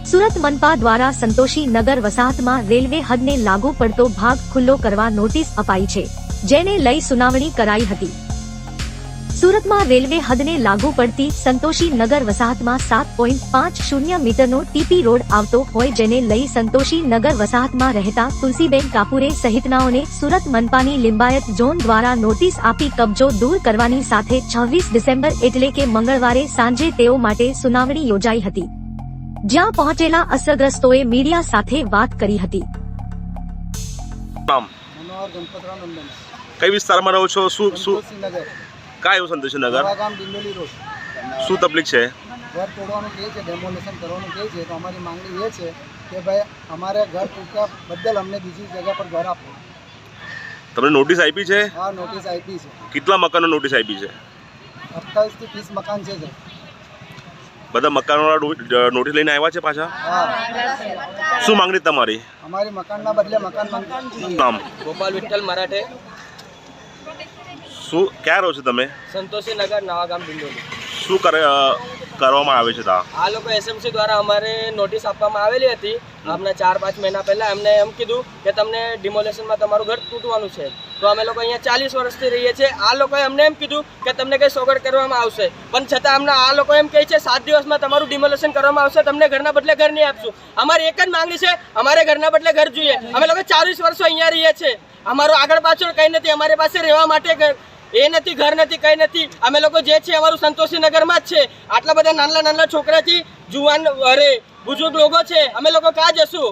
સુરત મનપા દ્વારા સંતોષી નગર વસાહતમાં રેલવે હદને લાગુ પડતો ભાગ ખુલ્લો કરવા નોટિસ અપાઈ છે, જેને લઈ સુનાવણી કરાઈ હતી। સુરતમાં રેલવે હદને લાગુ પડતી સંતોષી નગર વસાહતમાં 7.50 મીટરનો ટીપી રોડ આવતો હોય, જેને લઈ સંતોષી નગર વસાહતમાં રહેતા તુલસીબેન કાપુરે સહિતનાઓને સુરત મનપાની લિંબાયત ઝોન દ્વારા નોટિસ આપી કબજો દૂર કરવાની સાથે 26 ડિસેમ્બર એટલે કે મંગળવારે સાંજે તેઓ માટે સુનાવણી યોજાઈ હતી, જ્યાં પહોંચેલા અસરગ્રસ્તોએ મીડિયા સાથે વાત કરી હતી। કઈ વિસ્તારમાં રહો છો? क्या है संतोषी नगर डिंडोली रोड शू तकलीफ है? घर तोड़વાનું કહે છે, ડેમોલેશન કરવાનું કહે છે, તો અમારી માંગણી એ છે કે ભાઈ અમારે ઘર તૂટ્યા બદલ અમને બીજી જગ્યા પર ઘર આપો। તમને નોટિસ આપી છે? હા, નોટિસ આપી છે। કેટલા મકાનો નોટિસ આપી છે? 28 થી 30 મકાન છે સર। બધા મકાનવાળા નોટિસ લઈને આવ્યા છે પાછા? હા। શું માંગણી તમારી? અમારી મકાનના બદલે મકાન માંગણી। નામ? ગોપાલ વિઠ્ઠલ મરાઠે। શું ક્યાં રહો છો તમે? સંતોષી નગર નવા ગામ ડિંડોલી। શું કરવામાં આવે છે તા? આ લોકો એસએમસી દ્વારા અમારે નોટિસ આપવામાં આવેલી હતી આપના 4-5 મહિના પહેલા। એમને એમ કીધું કે તમને ડિમોલેશનમાં તમારું ઘર તૂટવાનું છે, તો અમે લોકો અહીંયા 40 વર્ષથી રહીએ છીએ। આ લોકોએ અમને એમ કીધું કે તમને કંઈ સોગડ કરવામાં આવશે, પણ છતાં અમને આ લોકો એમ કહે છે 7 દિવસમાં તમારું ડિમોલેશન કરવામાં આવશે, તમને ઘરના બદલે ઘર નહીં આપશું। અમારી એક જ માંગણી છે, અમારે ઘરના બદલે ઘર જોઈએ। અમે લોકો 40 વર્ષો અહીંયા રહીએ છીએ, અમારું આગળ પાછળ કંઈ નથી, અમારી પાસે રહેવા માટે એ નથી, ઘર નથી, કંઈ નથી। અમે લોકો જે છે અમારું સંતોષી નગરમાં જ છે। આટલા બધા નાના છોકરાથી જુવાન અરે બુઝુર્ગ લોકો છે, અમે લોકો ક્યાં જશું?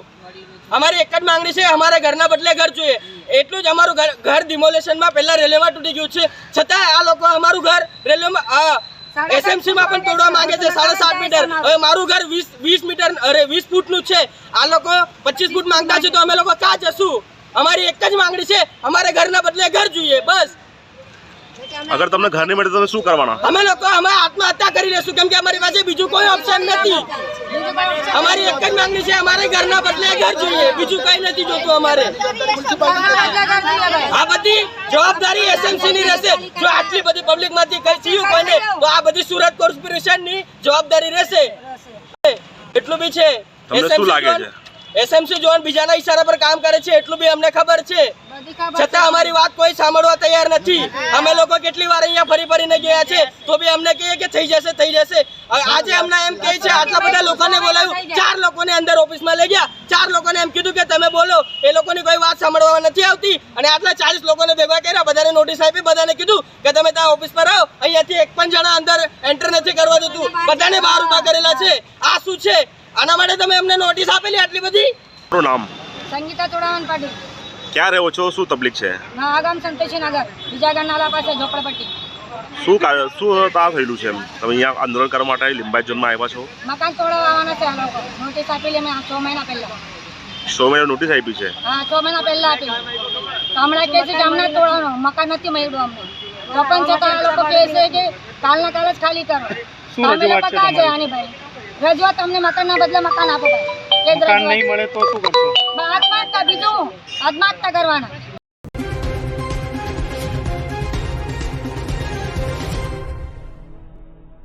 અમારી એક જ માંગણી છે, અમારે ઘરના બદલે ઘર જોઈએ। એટલું જ અમારું ઘર ડિમોલેશનમાં પહેલા રેલવેમાં તૂટી ગયું છે, છતાં આ લોકો અમારું ઘર રેલવેમાં એસએમસીમાં પણ તોડવા માંગે છે 7.5 મીટર। હવે મારું ઘર 20 મીટર અરે 20 ફૂટનું છે, આ લોકો 25 ફૂટ માંગતા છે, તો અમે લોકો ક્યાં જશું? અમારી એક જ માંગણી છે, અમારે ઘરના બદલે ઘર જોઈએ, બસ। અગર તમને ઘર નહીં મળે તો તમે શું કરવાના? અમે આત્મહત્યા કરી લેશું, કેમ કે અમારી પાસે બીજું કોઈ ઓપ્શન નથી। અમારી એક જ માંગણી છે, અમારે ઘરના બદલે ઘર જોઈએ, બીજું કઈ નથી જોતું અમારે। આ બધી જવાબદારી એસએમસી ની રહેશે। જો આટલી બધી પબ્લિક માંથી કઈ થયું કોઈને, તો આ બધી સુરત કોર્પોરેશન ની જવાબદારી રહેશે। એટલું બી છે, તમને શું લાગે છે? એસએમસી ઝોન બીજાના ઈશારા પર કામ કરે છે, એટલું બી અમને ખબર છે, છતાં અમારી વાત કોઈ સાંભળવા તૈયાર નથી। અમે લોકો કેટલી વાર અહીંયા ફરીને ગયા છે, તો બી અમને કહીએ કે થઈ જશે। આજે અમને એમ કહે છે, આટલા બધા લોકોને બોલાવ્યું, 4 લોકોને અંદર ઓફિસમાં લઈ ગયા, 4 લોકોને એમ કીધું કે તમે બોલો, એ લોકોની કોઈ વાત સાંભળવા નથી આવતી। અને આટલા 40 લોકોને ભેગા કર્યા, બધાને નોટિસ આપી, બધાને કીધું કે તમે ત્યાં ઓફિસ પર આવો, અહીંયાથી એક પણ જણા અંદર એન્ટર નથી કરવા દેતું, બધાને બહાર ઉભા કરેલા છે। આ શું છે? આના માટે તમે અમને નોટિસ આપેલી આટલી બધી? તમારું નામ? સંગીતા ચોડાવન પાટીલ। ક્યાં રહો છો? શું તકલીફ છે? નવા ગામ સંતોષી નગર બીજા નાલા પાસે ઝોપડપટ્ટી। શું તા થયેલું છે? તમે અહીંયા આંદોલન કરવા માટે લિંબાયત ઝોનમાં આવ્યા છો? મકાન તોડવા આવવાના છે આ લોકો। નોટિસ આપેલી અમે 6 મહિના પહેલા। 6 મહિના નોટિસ આપી છે? હા, 6 મહિના પહેલા આપી। તો હમણાં કહે છે કે અમને તોડવાનું મકાન નથી મળ્યું અમને, તો પણ છતાં આ લોકો કહે છે કે કાલના કાલ જ ખાલી કરો। અમે લોકો ક્યાં જાય આની ભાઈ? રજૂઆત અમને મકાનના બદલે મકાન આપો ભાઈ। મકાન નહીં મળે તો શું કરશો? આત્મહત્યા, બીજું આત્મહત્યા કરવાના।